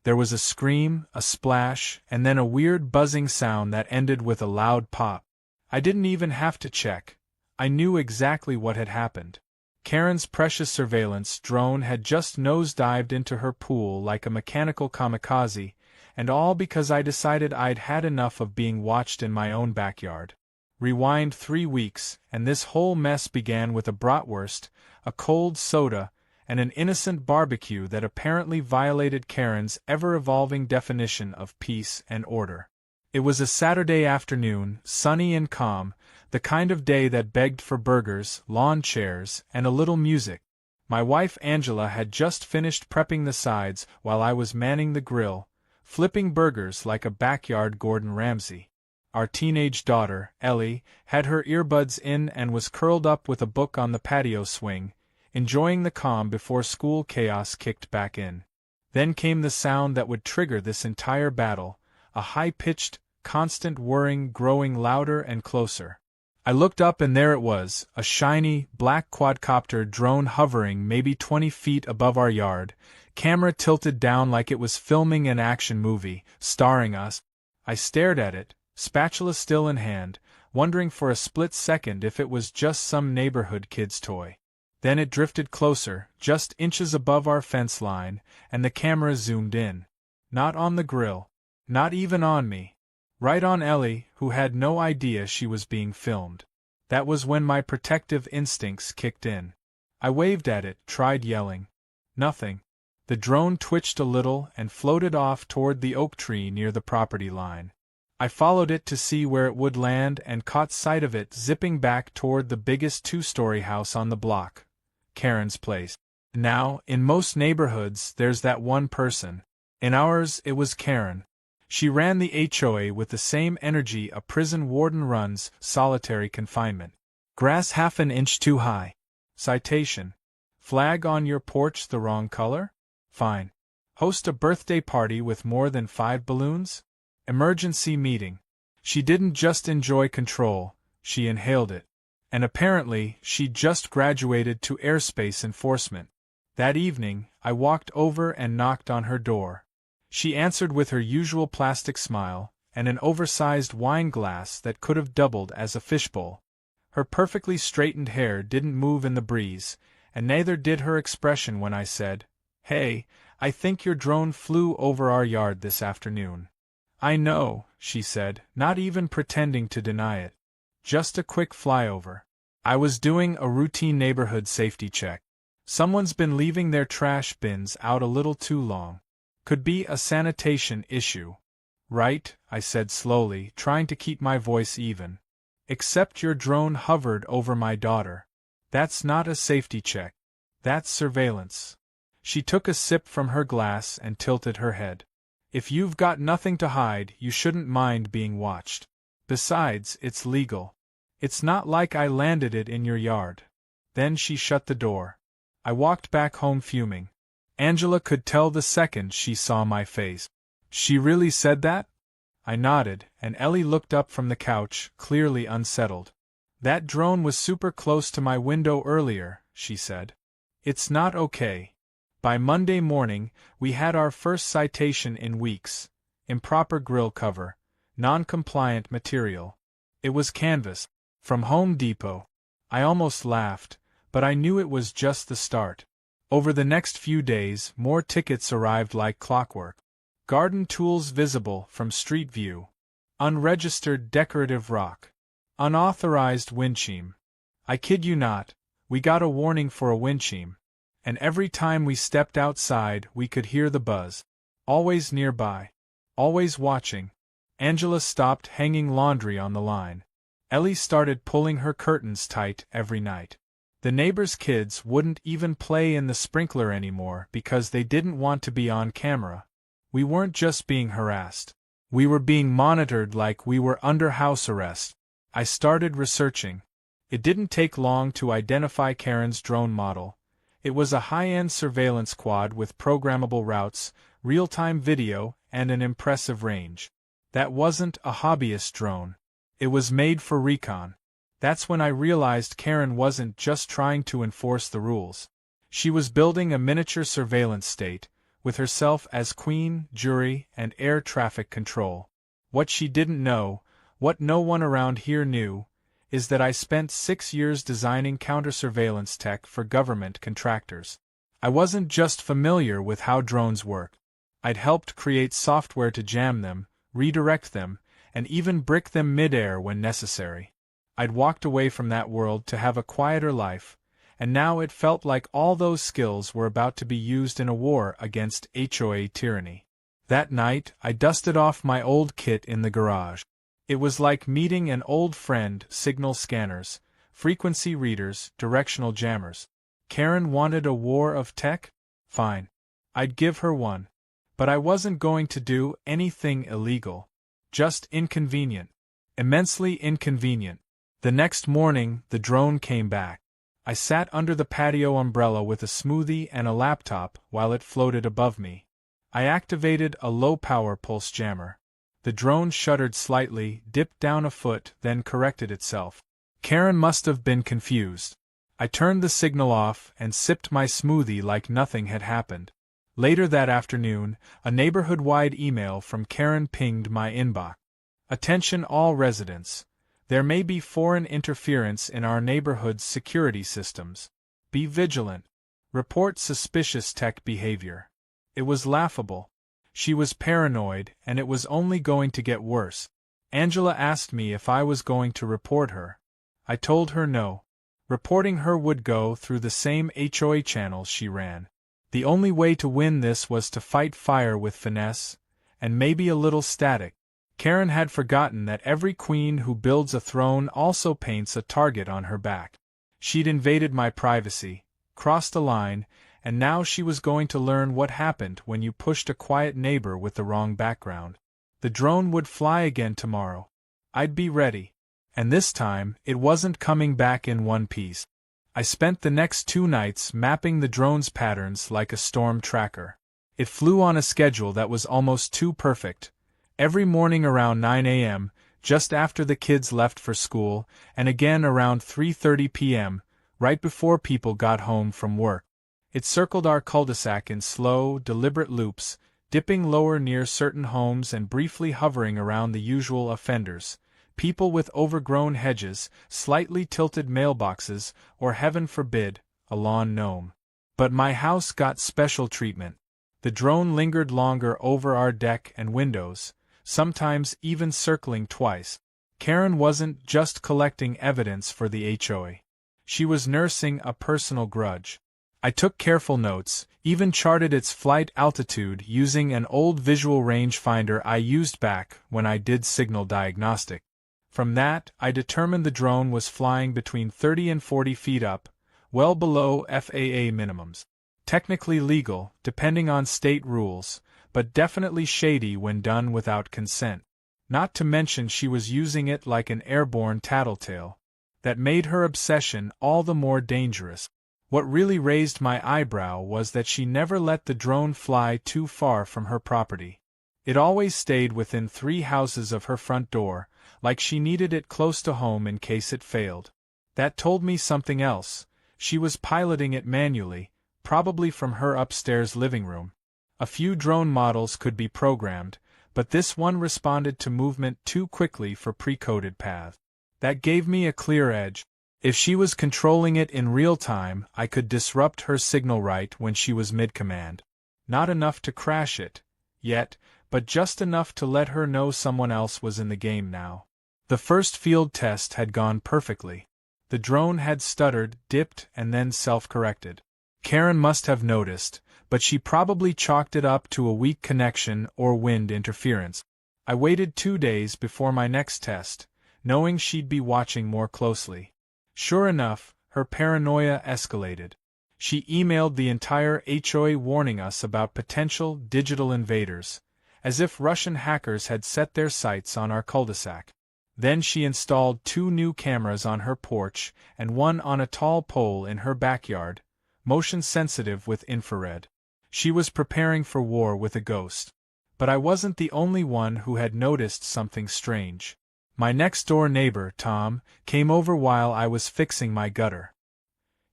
There was a scream, a splash, and then a weird buzzing sound that ended with a loud pop. I didn't even have to check. I knew exactly what had happened. Karen's precious surveillance drone had just nosedived into her pool like a mechanical kamikaze, and all because I decided I'd had enough of being watched in my own backyard. Rewind 3 weeks, and this whole mess began with a bratwurst, a cold soda, and an innocent barbecue that apparently violated Karen's ever-evolving definition of peace and order. It was a Saturday afternoon, sunny and calm, the kind of day that begged for burgers, lawn chairs, and a little music. My wife Angela had just finished prepping the sides while I was manning the grill, flipping burgers like a backyard Gordon Ramsay. Our teenage daughter, Ellie, had her earbuds in and was curled up with a book on the patio swing, enjoying the calm before school chaos kicked back in. Then came the sound that would trigger this entire battle, a high-pitched, constant whirring growing louder and closer. I looked up and there it was, a shiny, black quadcopter drone hovering maybe 20 feet above our yard, camera tilted down like it was filming an action movie, starring us. I stared at it, spatula still in hand, wondering for a split second if it was just some neighborhood kid's toy. Then it drifted closer, just inches above our fence line, and the camera zoomed in. Not on the grill. Not even on me. Right on Ellie, who had no idea she was being filmed. That was when my protective instincts kicked in. I waved at it, tried yelling. Nothing. The drone twitched a little and floated off toward the oak tree near the property line. I followed it to see where it would land and caught sight of it zipping back toward the biggest 2-story house on the block, Karen's place. Now, in most neighborhoods, there's that one person. In ours, it was Karen. She ran the HOA with the same energy a prison warden runs, solitary confinement. Grass half an inch too high. Citation. Flag on your porch the wrong color? Fine. Host a birthday party with more than 5 balloons? Emergency meeting. She didn't just enjoy control, she inhaled it. And apparently, she'd just graduated to airspace enforcement. That evening, I walked over and knocked on her door. She answered with her usual plastic smile, and an oversized wine glass that could have doubled as a fishbowl. Her perfectly straightened hair didn't move in the breeze, and neither did her expression when I said, "Hey, I think your drone flew over our yard this afternoon." "I know," she said, not even pretending to deny it. "Just a quick flyover. I was doing a routine neighborhood safety check. Someone's been leaving their trash bins out a little too long. Could be a sanitation issue." "Right," I said slowly, trying to keep my voice even. "Except your drone hovered over my daughter. That's not a safety check. That's surveillance." She took a sip from her glass and tilted her head. "If you've got nothing to hide, you shouldn't mind being watched. Besides, it's legal. It's not like I landed it in your yard." Then she shut the door. I walked back home fuming. Angela could tell the second she saw my face. "She really said that?" I nodded, and Ellie looked up from the couch, clearly unsettled. "That drone was super close to my window earlier," she said. "It's not okay." By Monday morning, we had our first citation in weeks. Improper grill cover. Non-compliant material. It was canvas. From Home Depot. I almost laughed, but I knew it was just the start. Over the next few days, more tickets arrived like clockwork. Garden tools visible from street view. Unregistered decorative rock. Unauthorized windchime. I kid you not, we got a warning for a windchime. And every time we stepped outside, we could hear the buzz. Always nearby. Always watching. Angela stopped hanging laundry on the line. Ellie started pulling her curtains tight every night. The neighbors' kids wouldn't even play in the sprinkler anymore because they didn't want to be on camera. We weren't just being harassed. We were being monitored like we were under house arrest. I started researching. It didn't take long to identify Karen's drone model. It was a high-end surveillance quad with programmable routes, real-time video, and an impressive range. That wasn't a hobbyist drone. It was made for recon. That's when I realized Karen wasn't just trying to enforce the rules. She was building a miniature surveillance state, with herself as queen, jury, and air traffic control. What she didn't know, what no one around here knew, is that I spent 6 years designing counter-surveillance tech for government contractors. I wasn't just familiar with how drones work. I'd helped create software to jam them, redirect them, and even brick them mid-air when necessary. I'd walked away from that world to have a quieter life, and now it felt like all those skills were about to be used in a war against HOA tyranny. That night, I dusted off my old kit in the garage. It was like meeting an old friend: signal scanners, frequency readers, directional jammers. Karen wanted a war of tech? Fine. I'd give her one. But I wasn't going to do anything illegal. Just inconvenient. Immensely inconvenient. The next morning, the drone came back. I sat under the patio umbrella with a smoothie and a laptop while it floated above me. I activated a low-power pulse jammer. The drone shuddered slightly, dipped down a foot, then corrected itself. Karen must have been confused. I turned the signal off and sipped my smoothie like nothing had happened. Later that afternoon, a neighborhood-wide email from Karen pinged my inbox. Attention all residents. There may be foreign interference in our neighborhood's security systems. Be vigilant. Report suspicious tech behavior. It was laughable. She was paranoid, and it was only going to get worse. Angela asked me if I was going to report her. I told her no. Reporting her would go through the same HOA channels she ran. The only way to win this was to fight fire with finesse, and maybe a little static. Karen had forgotten that every queen who builds a throne also paints a target on her back. She'd invaded my privacy, crossed a line, and now she was going to learn what happened when you pushed a quiet neighbor with the wrong background. The drone would fly again tomorrow. I'd be ready. And this time, it wasn't coming back in one piece. I spent the next 2 nights mapping the drone's patterns like a storm tracker. It flew on a schedule that was almost too perfect. Every morning around 9 a.m., just after the kids left for school, and again around 3:30 p.m., right before people got home from work. It circled our cul-de-sac in slow, deliberate loops, dipping lower near certain homes and briefly hovering around the usual offenders: people with overgrown hedges, slightly tilted mailboxes, or heaven forbid, a lawn gnome. But my house got special treatment. The drone lingered longer over our deck and windows, sometimes even circling twice. Karen wasn't just collecting evidence for the HOA. She was nursing a personal grudge. I took careful notes, even charted its flight altitude using an old visual rangefinder I used back when I did signal diagnostic. From that, I determined the drone was flying between 30 and 40 feet up, well below FAA minimums. Technically legal, depending on state rules, but definitely shady when done without consent. Not to mention she was using it like an airborne tattletale. That made her obsession all the more dangerous. What really raised my eyebrow was that she never let the drone fly too far from her property. It always stayed within 3 houses of her front door, like she needed it close to home in case it failed. That told me something else. She was piloting it manually, probably from her upstairs living room. A few drone models could be programmed, but this one responded to movement too quickly for pre-coded paths. That gave me a clear edge. If she was controlling it in real time, I could disrupt her signal right when she was mid-command. Not enough to crash it, yet, but just enough to let her know someone else was in the game now. The first field test had gone perfectly. The drone had stuttered, dipped, and then self-corrected. Karen must have noticed, but she probably chalked it up to a weak connection or wind interference. I waited 2 days before my next test, knowing she'd be watching more closely. Sure enough, her paranoia escalated. She emailed the entire HOA warning us about potential digital invaders, as if Russian hackers had set their sights on our cul-de-sac. Then she installed 2 new cameras on her porch and one on a tall pole in her backyard, motion-sensitive with infrared. She was preparing for war with a ghost. But I wasn't the only one who had noticed something strange. My next-door neighbor, Tom, came over while I was fixing my gutter.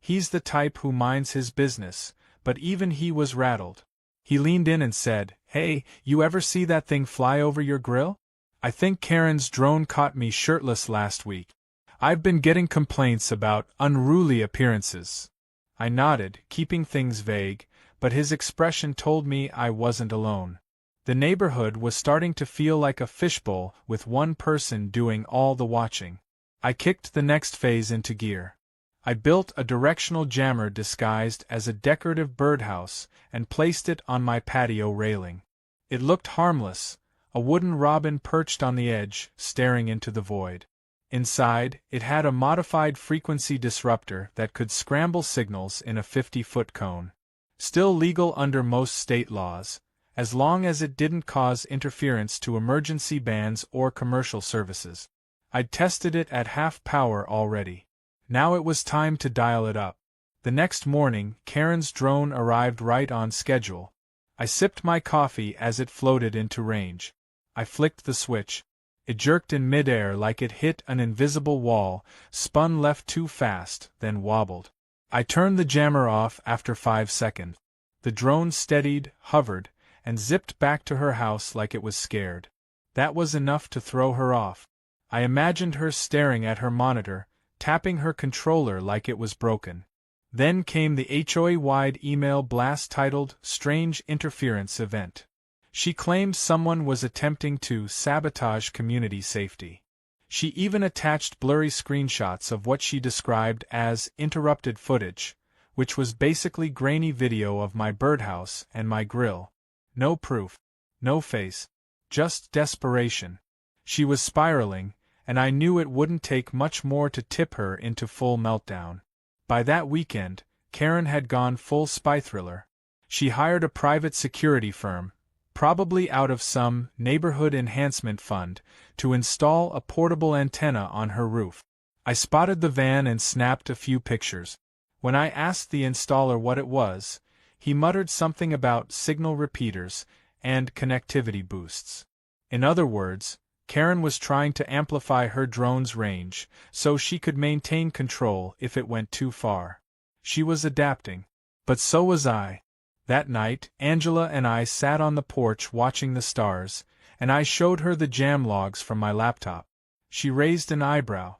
He's the type who minds his business, but even he was rattled. He leaned in and said, "Hey, you ever see that thing fly over your grill? I think Karen's drone caught me shirtless last week. I've been getting complaints about unruly appearances." I nodded, keeping things vague, but his expression told me I wasn't alone. The neighborhood was starting to feel like a fishbowl with one person doing all the watching. I kicked the next phase into gear. I built a directional jammer disguised as a decorative birdhouse and placed it on my patio railing. It looked harmless, a wooden robin perched on the edge, staring into the void. Inside, it had a modified frequency disruptor that could scramble signals in a 50-foot cone. Still legal under most state laws, as long as it didn't cause interference to emergency bands or commercial services. I'd tested it at half power already. Now it was time to dial it up. The next morning, Karen's drone arrived right on schedule. I sipped my coffee as it floated into range. I flicked the switch. It jerked in midair like it hit an invisible wall, spun left too fast, then wobbled. I turned the jammer off after 5 seconds. The drone steadied, hovered, and zipped back to her house like it was scared. That was enough to throw her off. I imagined her staring at her monitor, tapping her controller like it was broken. Then came the HOA-wide email blast titled "Strange Interference Event." She claimed someone was attempting to sabotage community safety. She even attached blurry screenshots of what she described as interrupted footage, which was basically grainy video of my birdhouse and my grill. No proof, no face, just desperation. She was spiraling, and I knew it wouldn't take much more to tip her into full meltdown. By that weekend, Karen had gone full spy thriller. She hired a private security firm, probably out of some neighborhood enhancement fund, to install a portable antenna on her roof. I spotted the van and snapped a few pictures. When I asked the installer what it was, he muttered something about signal repeaters and connectivity boosts. In other words, Karen was trying to amplify her drone's range so she could maintain control if it went too far. She was adapting. But so was I. That night, Angela and I sat on the porch watching the stars, and I showed her the jam logs from my laptop. She raised an eyebrow.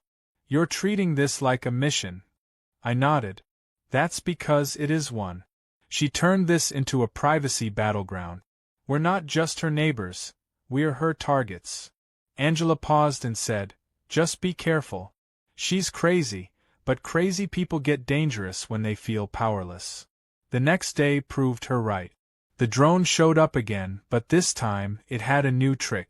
"You're treating this like a mission." I nodded. "That's because it is one." She turned this into a privacy battleground. We're not just her neighbors, we're her targets. Angela paused and said, "Just be careful. She's crazy, but crazy people get dangerous when they feel powerless." The next day proved her right. The drone showed up again, but this time it had a new trick.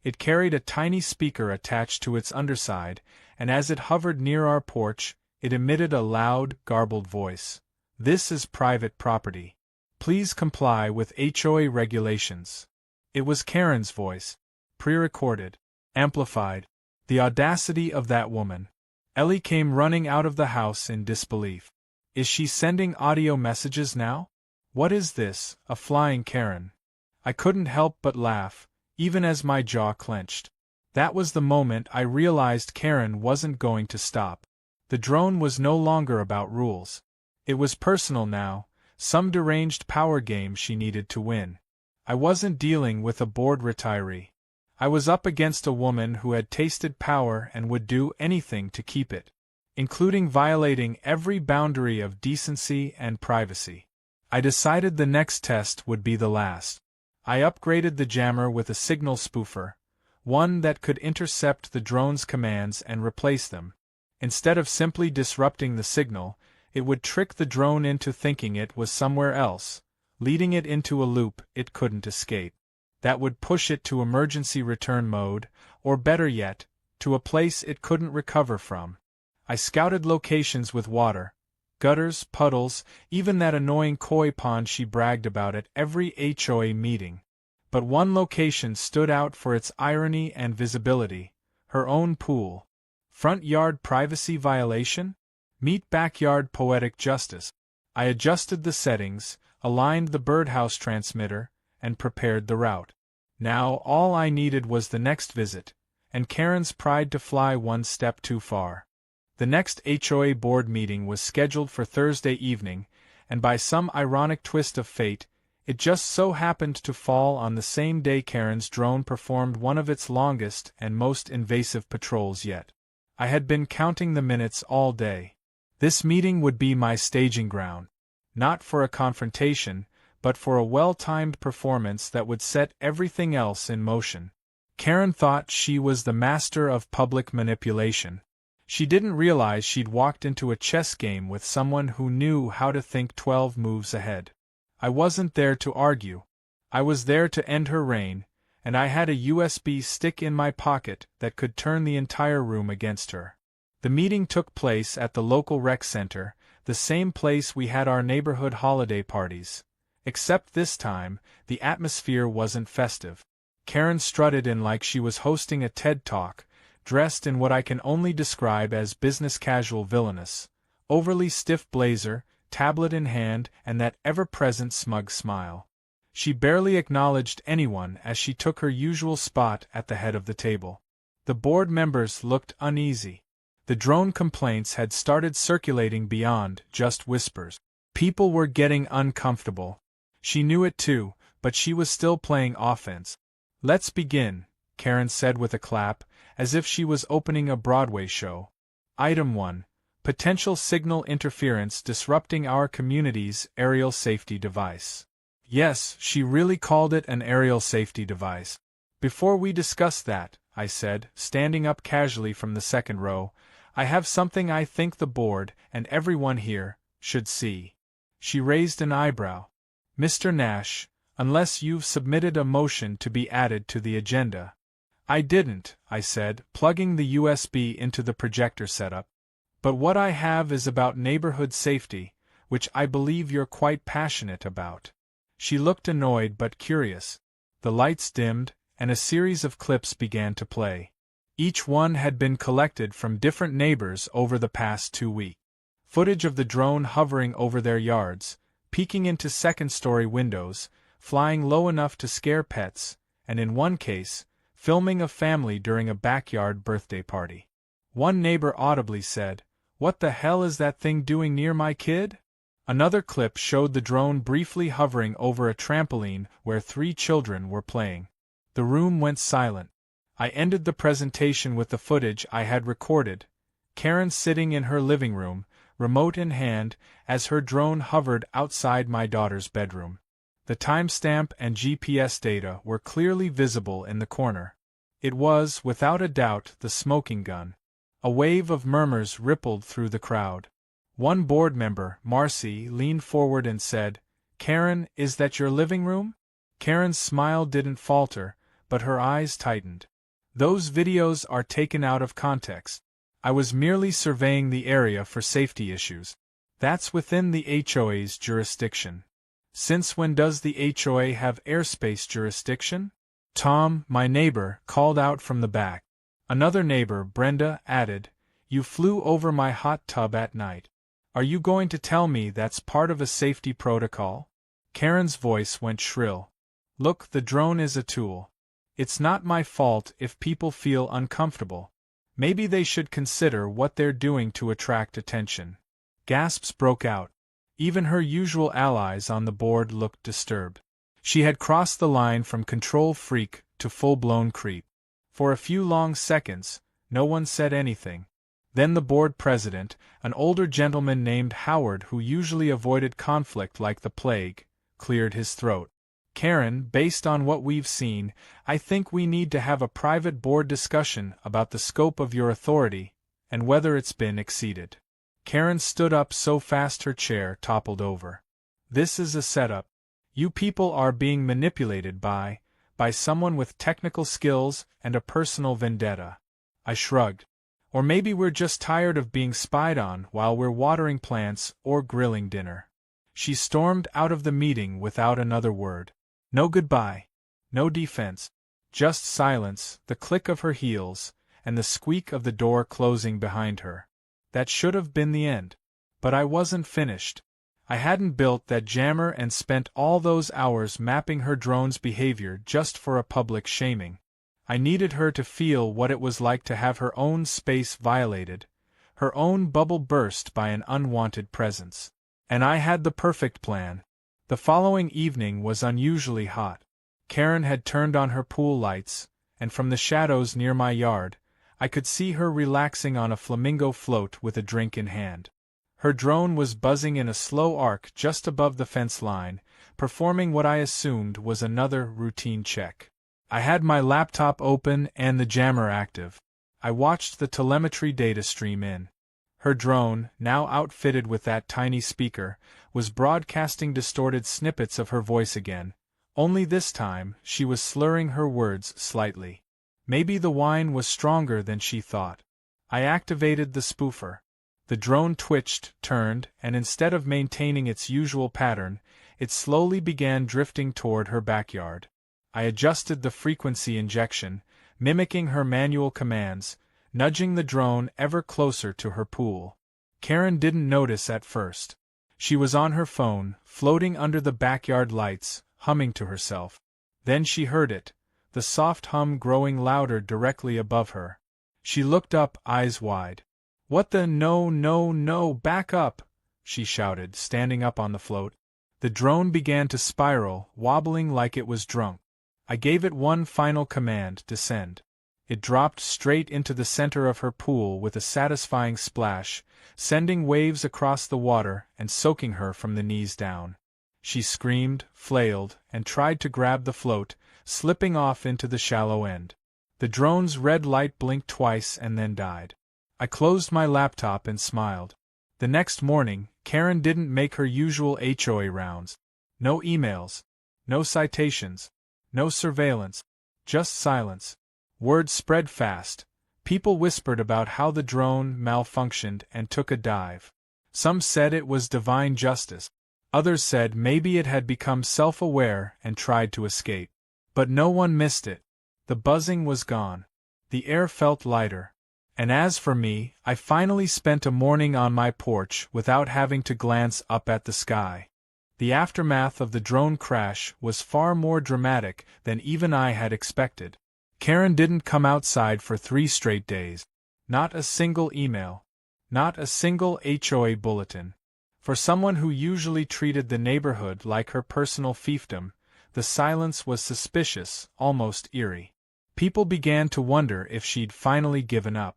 It carried a tiny speaker attached to its underside, and as it hovered near our porch, it emitted a loud, garbled voice. "This is private property. Please comply with HOA regulations." It was Karen's voice, pre-recorded, amplified. The audacity of that woman. Ellie came running out of the house in disbelief. Is she sending audio messages now? What is this, a flying Karen? I couldn't help but laugh, even as my jaw clenched. That was the moment I realized Karen wasn't going to stop. The drone was no longer about rules. It was personal now, some deranged power game she needed to win. I wasn't dealing with a bored retiree. I was up against a woman who had tasted power and would do anything to keep it, including violating every boundary of decency and privacy. I decided the next test would be the last. I upgraded the jammer with a signal spoofer, one that could intercept the drone's commands and replace them. Instead of simply disrupting the signal, it would trick the drone into thinking it was somewhere else, leading it into a loop it couldn't escape. That would push it to emergency return mode, or better yet, to a place it couldn't recover from. I scouted locations with water, gutters, puddles, even that annoying koi pond she bragged about at every HOA meeting. But one location stood out for its irony and visibility: her own pool. Front yard privacy violation? Meet backyard poetic justice. I adjusted the settings, aligned the birdhouse transmitter, and prepared the route. Now all I needed was the next visit, and Karen's pride to fly one step too far. The next HOA board meeting was scheduled for Thursday evening, and by some ironic twist of fate, It just so happened to fall on the same day Karen's drone performed one of its longest and most invasive patrols yet. I had been counting the minutes all day. This meeting would be my staging ground. Not for a confrontation, but for a well-timed performance that would set everything else in motion. Karen thought she was the master of public manipulation. She didn't realize she'd walked into a chess game with someone who knew how to think 12 moves ahead. I wasn't there to argue. I was there to end her reign, and I had a USB stick in my pocket that could turn the entire room against her. The meeting took place at the local rec center, the same place we had our neighborhood holiday parties. Except this time, the atmosphere wasn't festive. Karen strutted in like she was hosting a TED Talk, dressed in what I can only describe as business casual villainous, overly stiff blazer, tablet in hand, and that ever-present smug smile. She barely acknowledged anyone as she took her usual spot at the head of the table. The board members looked uneasy. The drone complaints had started circulating beyond just whispers. People were getting uncomfortable. She knew it too, but she was still playing offense. "Let's begin," Karen said with a clap, as if she was opening a Broadway show. Item 1. Potential signal interference disrupting our community's aerial safety device. Yes, she really called it an aerial safety device. Before we discuss that, I said, standing up casually from the second row, I have something I think the board, and everyone here, should see. She raised an eyebrow. Mr. Nash, unless you've submitted a motion to be added to the agenda. I didn't, I said, plugging the USB into the projector setup. But what I have is about neighborhood safety, which I believe you're quite passionate about. She looked annoyed but curious. The lights dimmed, and a series of clips began to play. Each one had been collected from different neighbors over the past 2 weeks. Footage of the drone hovering over their yards, peeking into second-story windows, flying low enough to scare pets, and in one case, filming a family during a backyard birthday party. One neighbor audibly said, "What the hell is that thing doing near my kid?" Another clip showed the drone briefly hovering over a trampoline where 3 children were playing. The room went silent. I ended the presentation with the footage I had recorded, Karen sitting in her living room, remote in hand, as her drone hovered outside my daughter's bedroom. The timestamp and GPS data were clearly visible in the corner. It was, without a doubt, the smoking gun. A wave of murmurs rippled through the crowd. One board member, Marcy, leaned forward and said, "Karen, is that your living room?" Karen's smile didn't falter, but her eyes tightened. "Those videos are taken out of context. I was merely surveying the area for safety issues. That's within the HOA's jurisdiction." "Since when does the HOA have airspace jurisdiction?" Tom, my neighbor, called out from the back. Another neighbor, Brenda, added, "You flew over my hot tub at night. Are you going to tell me that's part of a safety protocol?" Karen's voice went shrill. "Look, the drone is a tool. It's not my fault if people feel uncomfortable. Maybe they should consider what they're doing to attract attention." Gasps broke out. Even her usual allies on the board looked disturbed. She had crossed the line from control freak to full-blown creep. For a few long seconds, no one said anything. Then the board president, an older gentleman named Howard who usually avoided conflict like the plague, cleared his throat. "Karen, based on what we've seen, I think we need to have a private board discussion about the scope of your authority, and whether it's been exceeded." Karen stood up so fast her chair toppled over. "This is a setup. You people are being manipulated by someone with technical skills and a personal vendetta." I shrugged. "Or maybe we're just tired of being spied on while we're watering plants or grilling dinner." She stormed out of the meeting without another word. No goodbye. No defense. Just silence, the click of her heels, and the squeak of the door closing behind her. That should have been the end. But I wasn't finished. I hadn't built that jammer and spent all those hours mapping her drone's behavior just for a public shaming. I needed her to feel what it was like to have her own space violated, her own bubble burst by an unwanted presence. And I had the perfect plan. The following evening was unusually hot. Karen had turned on her pool lights, and from the shadows near my yard, I could see her relaxing on a flamingo float with a drink in hand. Her drone was buzzing in a slow arc just above the fence line, performing what I assumed was another routine check. I had my laptop open and the jammer active. I watched the telemetry data stream in. Her drone, now outfitted with that tiny speaker, was broadcasting distorted snippets of her voice again, only this time she was slurring her words slightly. Maybe the wine was stronger than she thought. I activated the spoofer. The drone twitched, turned, and instead of maintaining its usual pattern, it slowly began drifting toward her backyard. I adjusted the frequency injection, mimicking her manual commands, nudging the drone ever closer to her pool. Karen didn't notice at first. She was on her phone, floating under the backyard lights, humming to herself. Then she heard it, the soft hum growing louder directly above her. She looked up, eyes wide. "What the no, back up!" she shouted, standing up on the float. The drone began to spiral, wobbling like it was drunk. I gave it one final command, descend. It dropped straight into the center of her pool with a satisfying splash, sending waves across the water and soaking her from the knees down. She screamed, flailed, and tried to grab the float, slipping off into the shallow end. The drone's red light blinked twice and then died. I closed my laptop and smiled. The next morning, Karen didn't make her usual HOA rounds. No emails. No citations. No surveillance. Just silence. Word spread fast. People whispered about how the drone malfunctioned and took a dive. Some said it was divine justice. Others said maybe it had become self-aware and tried to escape. But no one missed it. The buzzing was gone. The air felt lighter. And as for me, I finally spent a morning on my porch without having to glance up at the sky. The aftermath of the drone crash was far more dramatic than even I had expected. Karen didn't come outside for 3 straight days. Not a single email. Not a single HOA bulletin. For someone who usually treated the neighborhood like her personal fiefdom, the silence was suspicious, almost eerie. People began to wonder if she'd finally given up.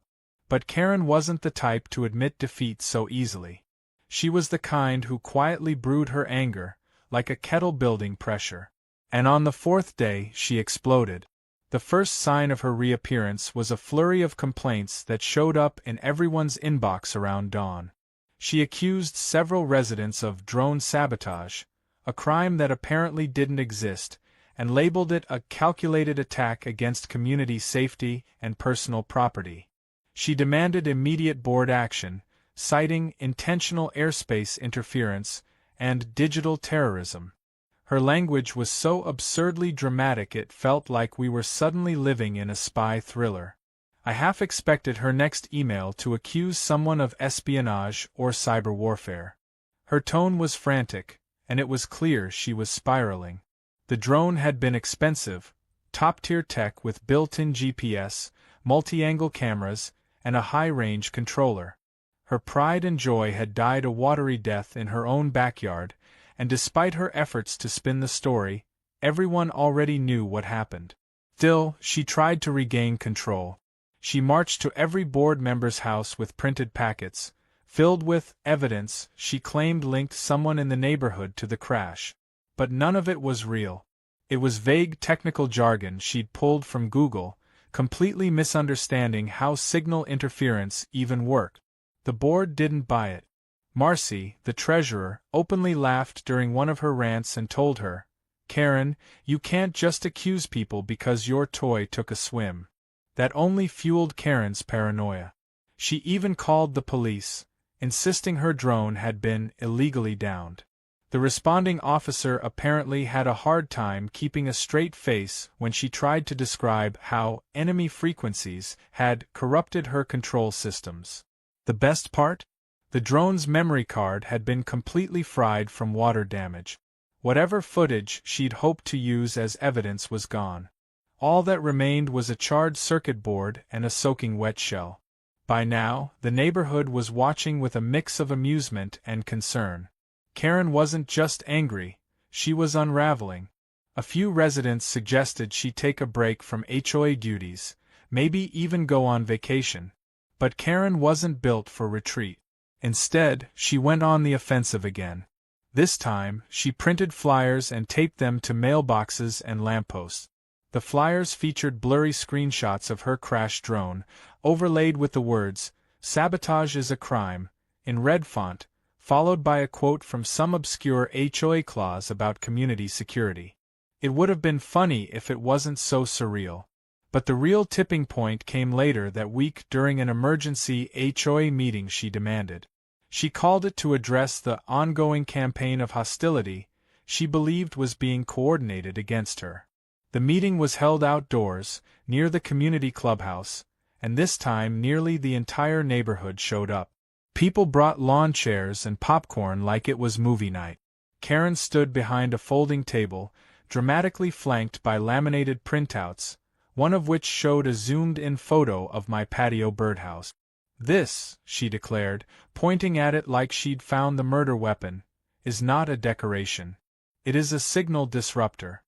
But Karen wasn't the type to admit defeat so easily. She was the kind who quietly brewed her anger, like a kettle building pressure. And on the 4th day, she exploded. The first sign of her reappearance was a flurry of complaints that showed up in everyone's inbox around dawn. She accused several residents of drone sabotage, a crime that apparently didn't exist, and labeled it a calculated attack against community safety and personal property. She demanded immediate board action, citing intentional airspace interference and digital terrorism. Her language was so absurdly dramatic it felt like we were suddenly living in a spy thriller. I half expected her next email to accuse someone of espionage or cyber warfare. Her tone was frantic, and it was clear she was spiraling. The drone had been expensive, top-tier tech with built-in GPS, multi-angle cameras, and a high-range controller. Her pride and joy had died a watery death in her own backyard, and despite her efforts to spin the story, everyone already knew what happened. Still, she tried to regain control. She marched to every board member's house with printed packets, filled with evidence she claimed linked someone in the neighborhood to the crash. But none of it was real. It was vague technical jargon she'd pulled from Google, completely misunderstanding how signal interference even worked. The board didn't buy it. Marcy, the treasurer, openly laughed during one of her rants and told her, "Karen, you can't just accuse people because your toy took a swim." That only fueled Karen's paranoia. She even called the police, insisting her drone had been illegally downed. The responding officer apparently had a hard time keeping a straight face when she tried to describe how enemy frequencies had corrupted her control systems. The best part? The drone's memory card had been completely fried from water damage. Whatever footage she'd hoped to use as evidence was gone. All that remained was a charred circuit board and a soaking wet shell. By now, the neighborhood was watching with a mix of amusement and concern. Karen wasn't just angry, She was unraveling. A few residents suggested she take a break from HOA duties, maybe even go on vacation. But Karen wasn't built for retreat. Instead, she went on the offensive again. This time, she printed flyers and taped them to mailboxes and lampposts. The flyers featured blurry screenshots of her crashed drone, overlaid with the words, "Sabotage is a crime," in red font, followed by a quote from some obscure HOA clause about community security. It would have been funny if it wasn't so surreal. But the real tipping point came later that week during an emergency HOA meeting she demanded. She called it to address the ongoing campaign of hostility she believed was being coordinated against her. The meeting was held outdoors, near the community clubhouse, and this time nearly the entire neighborhood showed up. People brought lawn chairs and popcorn like it was movie night. Karen stood behind a folding table, dramatically flanked by laminated printouts, one of which showed a zoomed-in photo of my patio birdhouse. "This," she declared, pointing at it like she'd found the murder weapon, "is not a decoration. It is a signal disruptor.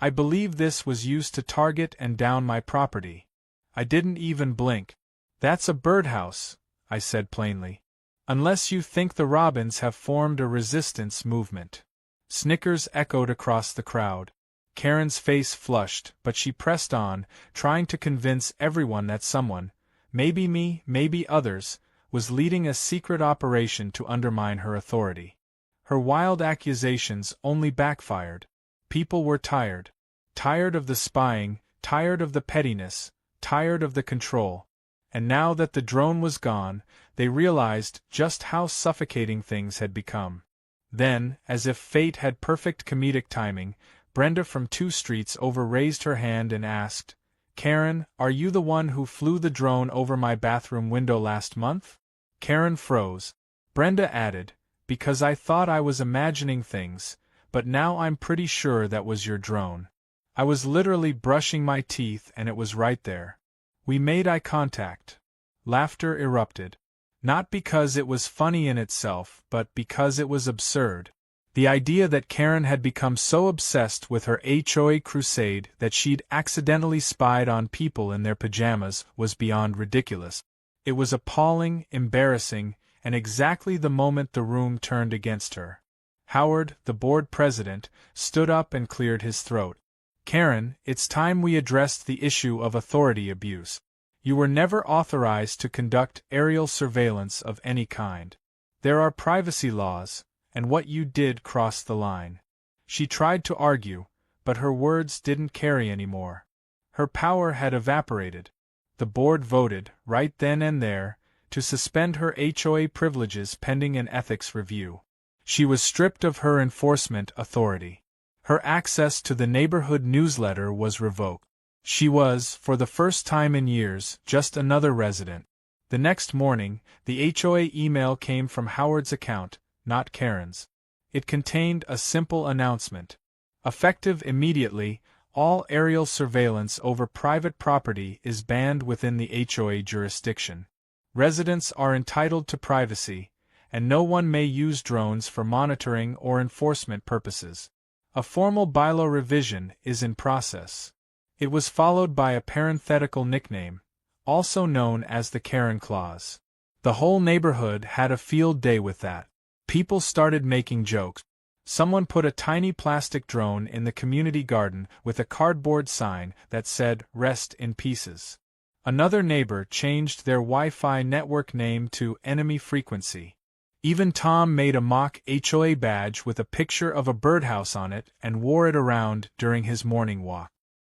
I believe this was used to target and down my property." I didn't even blink. "That's a birdhouse," I said plainly. "Unless you think the robins have formed a resistance movement." Snickers echoed across the crowd. Karen's face flushed, but she pressed on, trying to convince everyone that someone, maybe me, maybe others, was leading a secret operation to undermine her authority. Her wild accusations only backfired. People were tired. Tired of the spying, tired of the pettiness, tired of the control. And now that the drone was gone, they realized just how suffocating things had become. Then, as if fate had perfect comedic timing, Brenda from 2 streets over raised her hand and asked, "Karen, are you the one who flew the drone over my bathroom window last month?" Karen froze. Brenda added, "Because I thought I was imagining things, but now I'm pretty sure that was your drone. I was literally brushing my teeth and it was right there." We made eye contact. Laughter erupted. Not because it was funny in itself, but because it was absurd. The idea that Karen had become so obsessed with her HOA crusade that she'd accidentally spied on people in their pajamas was beyond ridiculous. It was appalling, embarrassing, and exactly the moment the room turned against her. Howard, the board president, stood up and cleared his throat. "Karen, it's time we addressed the issue of authority abuse. You were never authorized to conduct aerial surveillance of any kind. There are privacy laws, and what you did crossed the line." She tried to argue, but her words didn't carry anymore. Her power had evaporated. The board voted, right then and there, to suspend her HOA privileges pending an ethics review. She was stripped of her enforcement authority. Her access to the neighborhood newsletter was revoked. She was, for the first time in years, just another resident. The next morning, the HOA email came from Howard's account, not Karen's. It contained a simple announcement. Effective immediately, all aerial surveillance over private property is banned within the HOA jurisdiction. Residents are entitled to privacy, and no one may use drones for monitoring or enforcement purposes. A formal bylaw revision is in process. It was followed by a parenthetical nickname, also known as the Karen Clause. The whole neighborhood had a field day with that. People started making jokes. Someone put a tiny plastic drone in the community garden with a cardboard sign that said, "Rest in pieces." Another neighbor changed their Wi-Fi network name to Enemy Frequency. Even Tom made a mock HOA badge with a picture of a birdhouse on it and wore it around during his morning walk.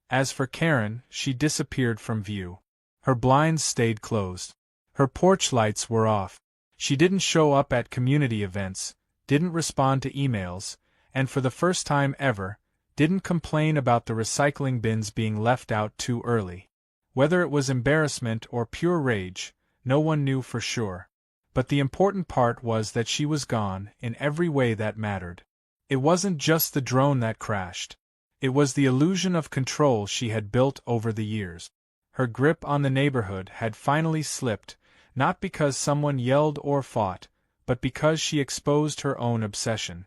As for Karen, she disappeared from view. Her blinds stayed closed. Her porch lights were off. She didn't show up at community events, didn't respond to emails, and for the first time ever, didn't complain about the recycling bins being left out too early. Whether it was embarrassment or pure rage, no one knew for sure. But the important part was that she was gone in every way that mattered. It wasn't just the drone that crashed. It was the illusion of control she had built over the years. Her grip on the neighborhood had finally slipped, not because someone yelled or fought, but because she exposed her own obsession.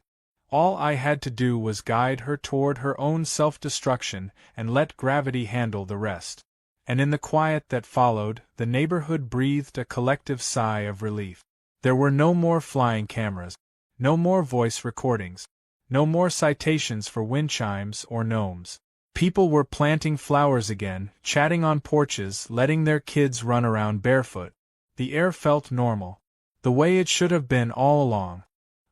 All I had to do was guide her toward her own self-destruction and let gravity handle the rest. And in the quiet that followed, the neighborhood breathed a collective sigh of relief. There were no more flying cameras, no more voice recordings, no more citations for wind chimes or gnomes. People were planting flowers again, chatting on porches, letting their kids run around barefoot. The air felt normal, the way it should have been all along.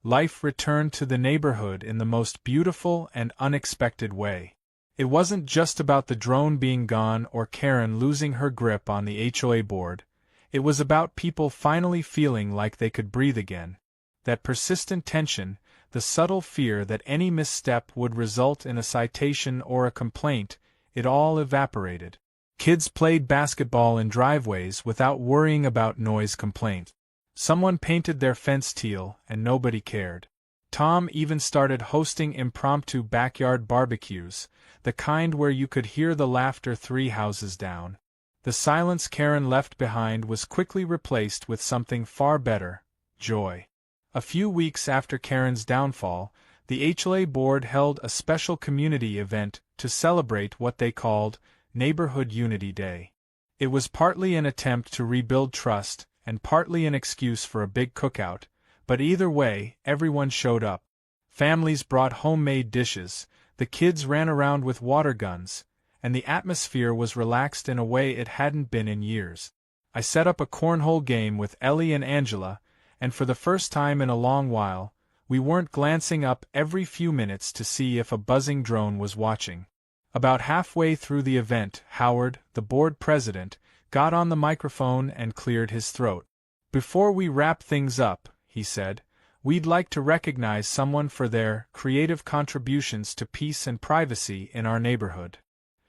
Life returned to the neighborhood in the most beautiful and unexpected way. It wasn't just about the drone being gone or Karen losing her grip on the HOA board. It was about people finally feeling like they could breathe again. That persistent tension, the subtle fear that any misstep would result in a citation or a complaint, it all evaporated. Kids played basketball in driveways without worrying about noise complaints. Someone painted their fence teal, and nobody cared. Tom even started hosting impromptu backyard barbecues, the kind where you could hear the laughter 3 houses down. The silence Karen left behind was quickly replaced with something far better: joy. A few weeks after Karen's downfall, the HOA board held a special community event to celebrate what they called Neighborhood Unity Day. It was partly an attempt to rebuild trust, and partly an excuse for a big cookout, but either way, everyone showed up. Families brought homemade dishes, the kids ran around with water guns, and the atmosphere was relaxed in a way it hadn't been in years. I set up a cornhole game with Ellie and Angela, and for the first time in a long while, we weren't glancing up every few minutes to see if a buzzing drone was watching. About halfway through the event, Howard, the board president, got on the microphone and cleared his throat. "Before we wrap things up," he said, "we'd like to recognize someone for their creative contributions to peace and privacy in our neighborhood."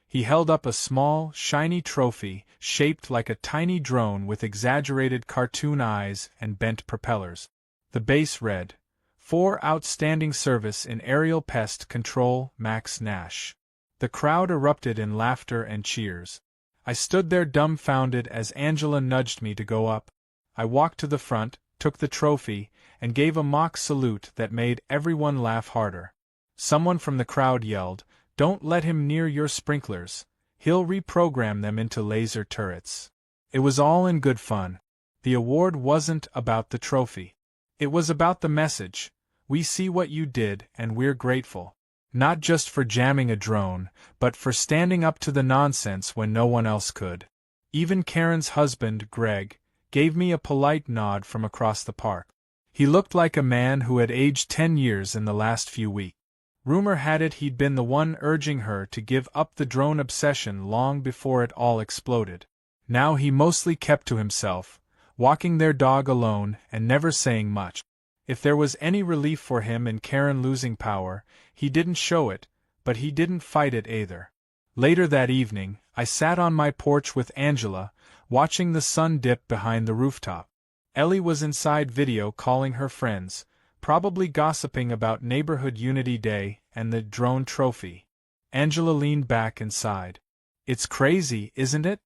He held up a small, shiny trophy shaped like a tiny drone with exaggerated cartoon eyes and bent propellers. The base read, "For outstanding service in aerial pest control, Max Nash." The crowd erupted in laughter and cheers. I stood there dumbfounded as Angela nudged me to go up. I walked to the front, took the trophy, and gave a mock salute that made everyone laugh harder. Someone from the crowd yelled, "Don't let him near your sprinklers. He'll reprogram them into laser turrets." It was all in good fun. The award wasn't about the trophy. It was about the message: we see what you did and we're grateful. Not just for jamming a drone, but for standing up to the nonsense when no one else could. Even Karen's husband, Greg, gave me a polite nod from across the park. He looked like a man who had aged 10 years in the last few weeks. Rumor had it he'd been the one urging her to give up the drone obsession long before it all exploded. Now he mostly kept to himself, walking their dog alone and never saying much. If there was any relief for him in Karen losing power, he didn't show it, but he didn't fight it either. Later that evening, I sat on my porch with Angela, watching the sun dip behind the rooftop. Ellie was inside video calling her friends, probably gossiping about Neighborhood Unity Day and the drone trophy. Angela leaned back and sighed. "It's crazy, isn't it?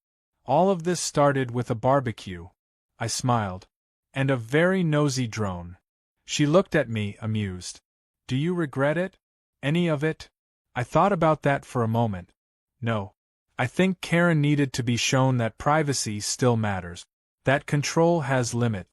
All of this started with a barbecue." I smiled. "And a very nosy drone." She looked at me, amused. "Do you regret it? Any of it?" I thought about that for a moment. No. I think Karen needed to be shown that privacy still matters. That control has limit.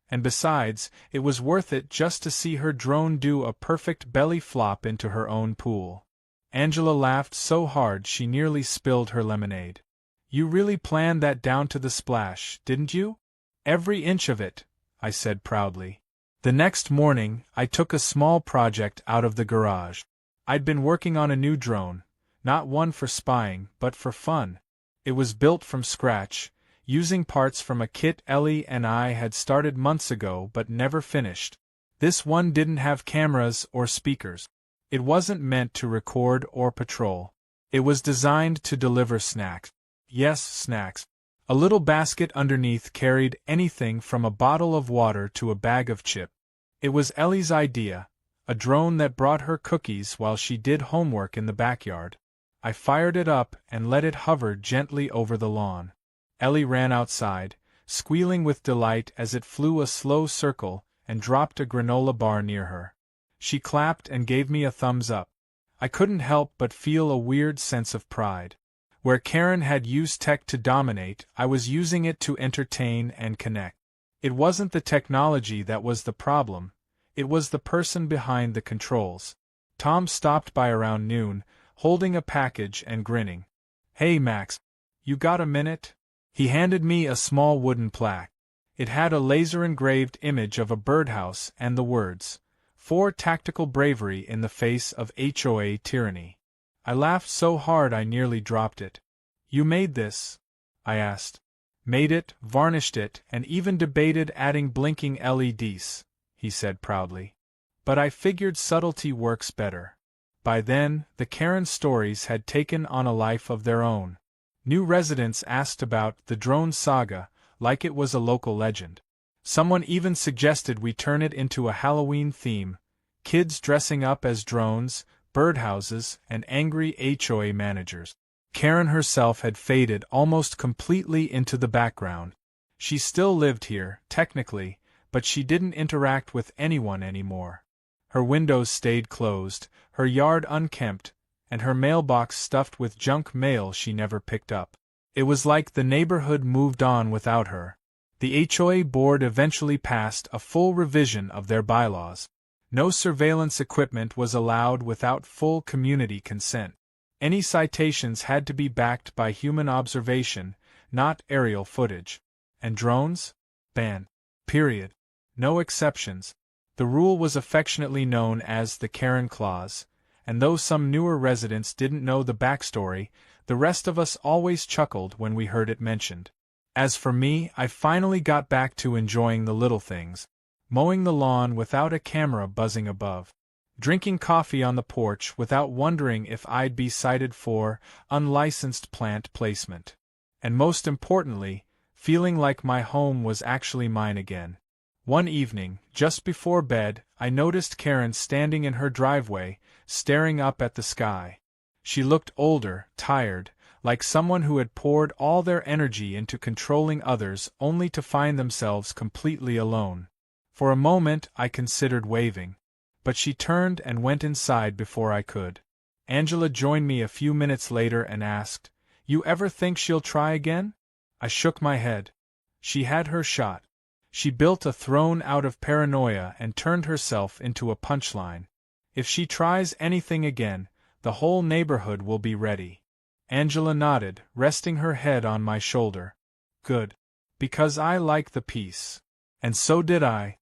And besides, it was worth it just to see her drone do a perfect belly flop into her own pool. Angela laughed so hard she nearly spilled her lemonade. "You really planned that down to the splash, didn't you?" "Every inch of it," I said proudly. The next morning, I took a small project out of the garage. I'd been working on a new drone, not one for spying, but for fun. It was built from scratch, using parts from a kit Ellie and I had started months ago but never finished. This one didn't have cameras or speakers. It wasn't meant to record or patrol. It was designed to deliver snacks. Yes, snacks. A little basket underneath carried anything from a bottle of water to a bag of chips. It was Ellie's idea, a drone that brought her cookies while she did homework in the backyard. I fired it up and let it hover gently over the lawn. Ellie ran outside, squealing with delight as it flew a slow circle and dropped a granola bar near her. She clapped and gave me a thumbs up. I couldn't help but feel a weird sense of pride. Where Karen had used tech to dominate, I was using it to entertain and connect. It wasn't the technology that was the problem, it was the person behind the controls. Tom stopped by around noon, holding a package and grinning. "Hey Max, you got a minute?" He handed me a small wooden plaque. It had a laser-engraved image of a birdhouse and the words, "For tactical bravery in the face of HOA tyranny." I laughed so hard I nearly dropped it. "You made this?" I asked. "Made it, varnished it, and even debated adding blinking LEDs," he said proudly. "But I figured subtlety works better." By then, the Karen stories had taken on a life of their own. New residents asked about the drone saga, like it was a local legend. Someone even suggested we turn it into a Halloween theme, kids dressing up as drones, birdhouses, and angry HOA managers. Karen herself had faded almost completely into the background. She still lived here, technically, but she didn't interact with anyone anymore. Her windows stayed closed, her yard unkempt, and her mailbox stuffed with junk mail she never picked up. It was like the neighborhood moved on without her. The HOA board eventually passed a full revision of their bylaws. No surveillance equipment was allowed without full community consent. Any citations had to be backed by human observation, not aerial footage. And drones? Banned. Period. No exceptions. The rule was affectionately known as the Karen Clause, and though some newer residents didn't know the backstory, the rest of us always chuckled when we heard it mentioned. As for me, I finally got back to enjoying the little things. Mowing the lawn without a camera buzzing above. Drinking coffee on the porch without wondering if I'd be cited for unlicensed plant placement. And most importantly, feeling like my home was actually mine again. One evening, just before bed, I noticed Karen standing in her driveway, staring up at the sky. She looked older, tired, like someone who had poured all their energy into controlling others only to find themselves completely alone. For a moment I considered waving. But she turned and went inside before I could. Angela joined me a few minutes later and asked, "You ever think she'll try again?" I shook my head. She had her shot. She built a throne out of paranoia and turned herself into a punchline. If she tries anything again, the whole neighborhood will be ready. Angela nodded, resting her head on my shoulder. Good. Because I like the peace. And so did I.